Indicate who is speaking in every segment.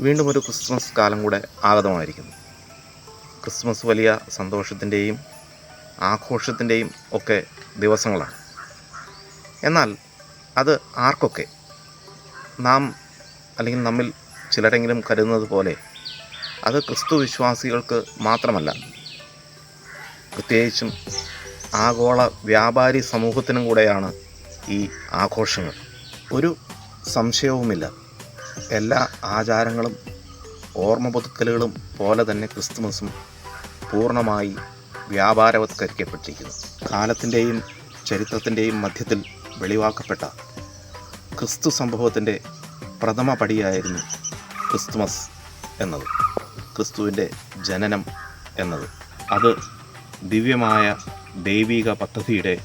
Speaker 1: വീണ്ടും ഒരു ക്രിസ്മസ് കാലം കൂടെ ആഗതമായിരിക്കുന്നു. ക്രിസ്മസ് വലിയ സന്തോഷത്തിൻ്റെയും ആഘോഷത്തിൻ്റെയും ഒക്കെ ദിവസങ്ങളാണ്. എന്നാൽ അത് ആർക്കൊക്കെ, നാം അല്ലെങ്കിൽ നമ്മിൽ ചിലരെങ്കിലും കരുതുന്നത് പോലെ അത് ക്രിസ്തു വിശ്വാസികൾക്ക് മാത്രമല്ല, പ്രത്യേകിച്ചും ആഗോള വ്യാപാരി സമൂഹത്തിനും കൂടെയാണ് ഈ ആഘോഷങ്ങൾ. ഒരു സംശയവുമില്ല, എല്ലാ ആചാരങ്ങളും ഓർമ്മ പുതുക്കലുകളും പോലെ തന്നെ ക്രിസ്തുമസും പൂർണ്ണമായി വ്യാപാരവത്കരിക്കപ്പെട്ടിരിക്കുന്നു. കാലത്തിൻ്റെയും ചരിത്രത്തിൻ്റെയും മധ്യത്തിൽ വെളിവാക്കപ്പെട്ട ക്രിസ്തു സംഭവത്തിൻ്റെ പ്രഥമ പടിയായിരുന്നു ക്രിസ്തുമസ് എന്നത്, ക്രിസ്തുവിൻ്റെ ജനനം എന്നത്. അത് ദിവ്യമായ ദൈവിക പദ്ധതിയുടെ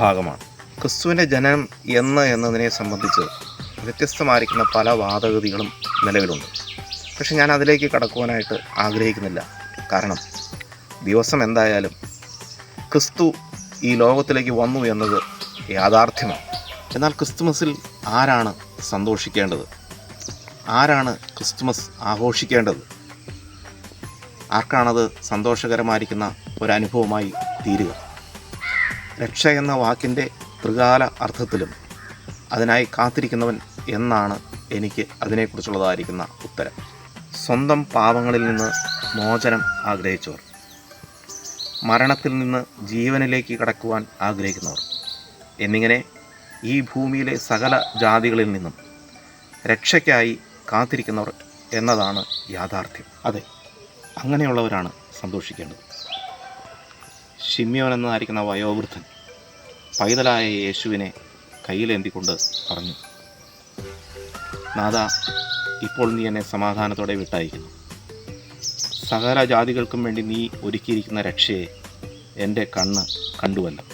Speaker 1: ഭാഗമാണ്. ക്രിസ്തുവിൻ്റെ ജനനം എന്നതിനെ സംബന്ധിച്ച് വ്യത്യസ്തമായിരിക്കുന്ന പല വാദഗതികളും നിലവിലുണ്ട്. പക്ഷെ ഞാൻ അതിലേക്ക് കടക്കുവാനായിട്ട് ആഗ്രഹിക്കുന്നില്ല. കാരണം ദിവസം എന്തായാലും ക്രിസ്തു ഈ ലോകത്തിലേക്ക് വന്നു എന്നത് യാഥാർത്ഥ്യമാണ്. എന്നാൽ ക്രിസ്തുമസിൽ ആരാണ് സന്തോഷിക്കേണ്ടത്? ആരാണ് ക്രിസ്തുമസ് ആഘോഷിക്കേണ്ടത്? ആർക്കാണത് സന്തോഷകരമായിരിക്കുന്ന ഒരനുഭവമായി തീരുക? രക്ഷ എന്ന വാക്കിൻ്റെ ത്രികാല അർത്ഥത്തിലും അതിനായി കാത്തിരിക്കുന്നവൻ എന്നാണ് എനിക്ക് അതിനെക്കുറിച്ചുള്ളതായിരിക്കുന്ന ഉത്തരം. സ്വന്തം പാപങ്ങളിൽ നിന്ന് മോചനം ആഗ്രഹിച്ചവർ, മരണത്തിൽ നിന്ന് ജീവനിലേക്ക് കടക്കുവാൻ ആഗ്രഹിക്കുന്നവർ എന്നിങ്ങനെ ഈ ഭൂമിയിലെ സകല ജാതികളിൽ നിന്നും രക്ഷയ്ക്കായി കാത്തിരിക്കുന്നവർ എന്നതാണ് യാഥാർത്ഥ്യം. അതെ, അങ്ങനെയുള്ളവരാണ് സന്തോഷിക്കേണ്ടത്. ശിമ്യോൻ എന്നതായിരിക്കുന്ന വയോവൃദ്ധൻ പൈതലായ യേശുവിനെ കയ്യിലേന്തിക്കൊണ്ട് പറഞ്ഞു, നാഥ, ഇപ്പോൾ നീ എന്നെ സമാധാനത്തോടെ വിട്ടയക്കുന്നു. സകല ജാതികൾക്കും വേണ്ടി നീ ഒരുക്കിയിരിക്കുന്ന രക്ഷയെ എൻ്റെ കണ്ണ് കണ്ടുവല്ലോ.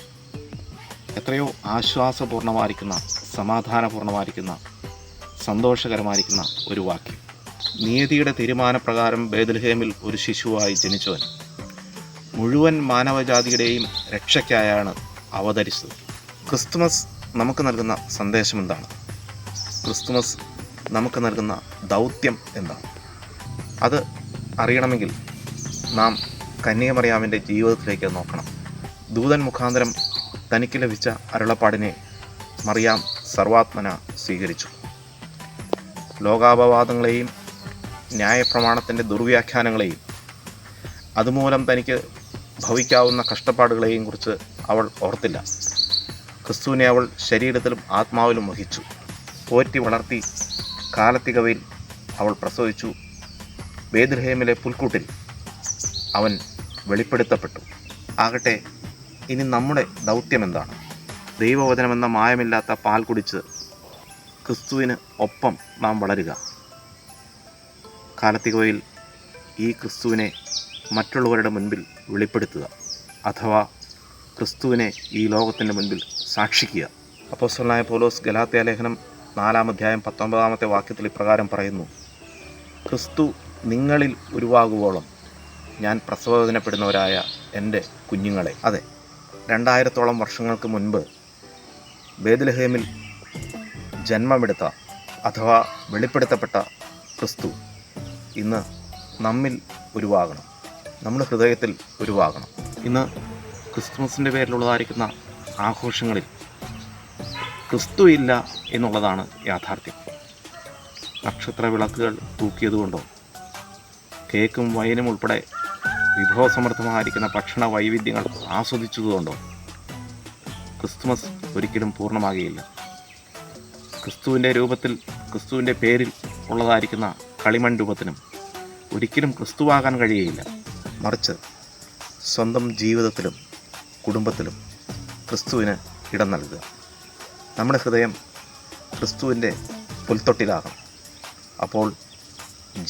Speaker 1: എത്രയോ ആശ്വാസപൂർണമായിരിക്കുന്ന, സമാധാനപൂർണമായിരിക്കുന്ന, സന്തോഷകരമായിരിക്കുന്ന ഒരു വാക്യം. നീതിയുടെ തീരുമാനപ്രകാരം ബേത്ലഹേമിൽ ഒരു ശിശുവായി ജനിച്ചവൻ മുഴുവൻ മാനവജാതിയുടെയും രക്ഷയ്ക്കായാണ് അവതരിച്ചത്. ക്രിസ്തുമസ് നമുക്ക് നൽകുന്ന സന്ദേശം എന്താണ്? ക്രിസ്തുമസ് നമുക്ക് നൽകുന്ന ദൗത്യം എന്താണ്? അത് അറിയണമെങ്കിൽ നാം കന്യകമറിയാമിൻ്റെ ജീവിതത്തിലേക്ക് നോക്കണം. ദൂതൻ മുഖാന്തരം തനിക്ക് ലഭിച്ച അരുളപ്പാടിനെ മറിയാം സർവാത്മന സ്വീകരിച്ചു. ലോകാപവാദങ്ങളെയും ന്യായപ്രമാണത്തിൻ്റെ ദുർവ്യാഖ്യാനങ്ങളെയും അതുമൂലം തനിക്ക് ഭവിക്കാവുന്ന കഷ്ടപ്പാടുകളെയും കുറിച്ച് അവൾ ഓർത്തില്ല. ക്രിസ്തുവിനെ അവൾ ശരീരത്തിലും ആത്മാവിലും വഹിച്ചു. പോറ്റി വളർത്തി കാലത്തികവയിൽ അവൾ പ്രസവിച്ചു. ബേത്ലഹേമിലെ പുൽക്കൂട്ടിൽ അവൻ വെളിപ്പെടുത്തപ്പെട്ടു. ആകട്ടെ, ഇനി നമ്മുടെ ദൗത്യം എന്താണ്? ദൈവവചനമെന്ന മായമില്ലാത്ത പാൽ കുടിച്ച് ക്രിസ്തുവിന് ഒപ്പം നാം വളരുക. കാലത്തികവയിൽ ഈ ക്രിസ്തുവിനെ മറ്റുള്ളവരുടെ മുൻപിൽ വെളിപ്പെടുത്തുക, അഥവാ ക്രിസ്തുവിനെ ഈ ലോകത്തിൻ്റെ മുൻപിൽ സാക്ഷിക്കുക. അപ്പോസ്തലനായ പൗലോസ് ഗലാത്യ ലേഖനം 4-ാം അധ്യായം 19-ാമത്തെ വാക്യത്തിൽ ഇപ്രകാരം പറയുന്നു, ക്രിസ്തു നിങ്ങളിൽ ഉരുവാകുവോളം ഞാൻ പ്രസവവേദനപ്പെടുന്നവരായ എൻ്റെ കുഞ്ഞുങ്ങളെ. അതെ, 2000-ഓളം വർഷങ്ങൾക്ക് മുൻപ് ബേത്ലഹേമിൽ ജന്മമെടുത്ത അഥവാ വെളിപ്പെടുത്തപ്പെട്ട ക്രിസ്തു ഇന്ന് നമ്മിൽ ഉരുവാകണം, നമ്മുടെ ഹൃദയത്തിൽ ഉരുവാകണം. ഇന്ന് ക്രിസ്തുമസിൻ്റെ പേരിലുള്ളതായിരിക്കുന്ന ആഘോഷങ്ങളിൽ ക്രിസ്തു ഇല്ല എന്നുള്ളതാണ് യാഥാർത്ഥ്യം. നക്ഷത്ര വിളക്കുകൾ തൂക്കിയതുകൊണ്ടോ കേക്കും വൈനും ഉൾപ്പെടെ വിഭവസമൃദ്ധമായിരിക്കുന്ന ഭക്ഷണ വൈവിധ്യങ്ങൾ ആസ്വദിച്ചതുകൊണ്ടോ ക്രിസ്തുമസ് ഒരിക്കലും പൂർണ്ണമാകുകയില്ല. ക്രിസ്തുവിൻ്റെ രൂപത്തിൽ, ക്രിസ്തുവിൻ്റെ പേരിൽ ഉള്ളതായിരിക്കുന്ന കളിമൺ രൂപത്തിനും ഒരിക്കലും ക്രിസ്തുവാകാൻ കഴിയുകയില്ല. മറിച്ച് സ്വന്തം ജീവിതത്തിലും കുടുംബത്തിലും ക്രിസ്തുവിന് ഇടം നൽകുക. നമ്മുടെ ഹൃദയം ക്രിസ്തുവിൻ്റെ പുൽത്തൊട്ടിലാകണം. അപ്പോൾ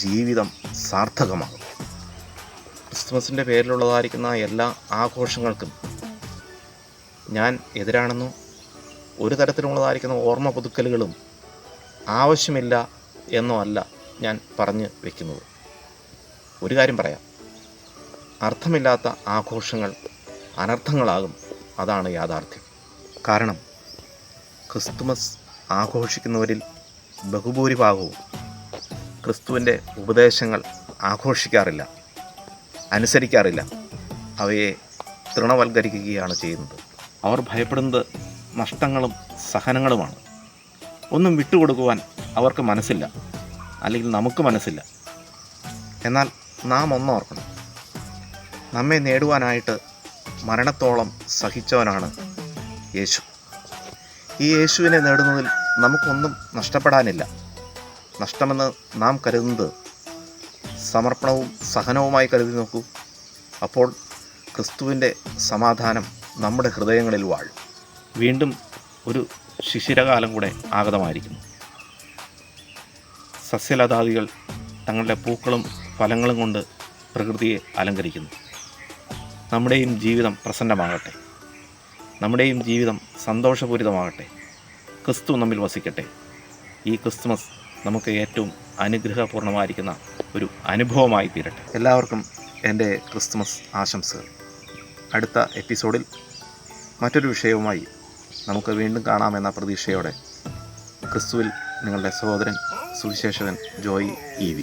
Speaker 1: ജീവിതം സാർത്ഥകമാകും. ക്രിസ്തുമസിൻ്റെ പേരിലുള്ളതായിരിക്കുന്ന എല്ലാ ആഘോഷങ്ങൾക്കും ഞാൻ എതിരാണെന്നോ ഒരു തരത്തിലുള്ളതായിരിക്കുന്ന ഓർമ്മ പുതുക്കലുകളും ആവശ്യമില്ല എന്നോ അല്ല ഞാൻ പറഞ്ഞു വയ്ക്കുന്നത്. ഒരു കാര്യം പറയാം, അർത്ഥമില്ലാത്ത ആഘോഷങ്ങൾ അനർത്ഥങ്ങളാകും. അതാണ് യാഥാർത്ഥ്യം. കാരണം ക്രിസ്തുമസ് ആഘോഷിക്കുന്നവരിൽ ബഹുഭൂരിഭാഗവും ക്രിസ്തുവിൻ്റെ ഉപദേശങ്ങൾ ആഘോഷിക്കാറില്ല, അനുസരിക്കാറില്ല. അവയെ തൃണവൽക്കരിക്കുകയാണ് ചെയ്യുന്നത്. അവർ ഭയപ്പെടുന്നത് നഷ്ടങ്ങളും സഹനങ്ങളുമാണ്. ഒന്നും വിട്ടുകൊടുക്കുവാൻ അവർക്ക് മനസ്സില്ല, അല്ലെങ്കിൽ നമുക്ക് മനസ്സില്ല. എന്നാൽ നാം ഒന്നോർക്കണം, നമ്മെ നേടുവാനായിട്ട് മരണത്തോളം സഹിച്ചവനാണ് യേശു. ഈ യേശുവിനെ നേടുന്നതിൽ നമുക്കൊന്നും നഷ്ടപ്പെടാനില്ല. നഷ്ടമെന്ന് നാം കരുതുന്നത് സമർപ്പണവും സഹനവുമായി കരുതി നോക്കൂ. അപ്പോൾ ക്രിസ്തുവിൻ്റെ സമാധാനം നമ്മുടെ ഹൃദയങ്ങളിൽ വാഴും. വീണ്ടും ഒരു ശിശിരകാലം കൂടെ ആഗതമായിരിക്കുന്നു. സസ്യലതാദികൾ തങ്ങളുടെ പൂക്കളും ഫലങ്ങളും കൊണ്ട് പ്രകൃതിയെ അലങ്കരിക്കുന്നു. നമ്മുടെയും ജീവിതം പ്രസന്നമാകട്ടെ, നമ്മുടെയും ജീവിതം സന്തോഷപൂരിതമാകട്ടെ. ക്രിസ്തു നമ്മിൽ വസിക്കട്ടെ. ഈ ക്രിസ്തുമസ് നമുക്ക് ഏറ്റവും അനുഗ്രഹപൂർണ്ണമായിരിക്കുന്ന ഒരു അനുഭവമായി തീരട്ടെ. എല്ലാവർക്കും എൻ്റെ ക്രിസ്തുമസ് ആശംസകൾ. അടുത്ത എപ്പിസോഡിൽ മറ്റൊരു വിഷയവുമായി നമുക്ക് വീണ്ടും കാണാമെന്ന പ്രതീക്ഷയോടെ ക്രിസ്തുവിൽ നിങ്ങളുടെ സഹോദരൻ സുവിശേഷകൻ ജോയി EV.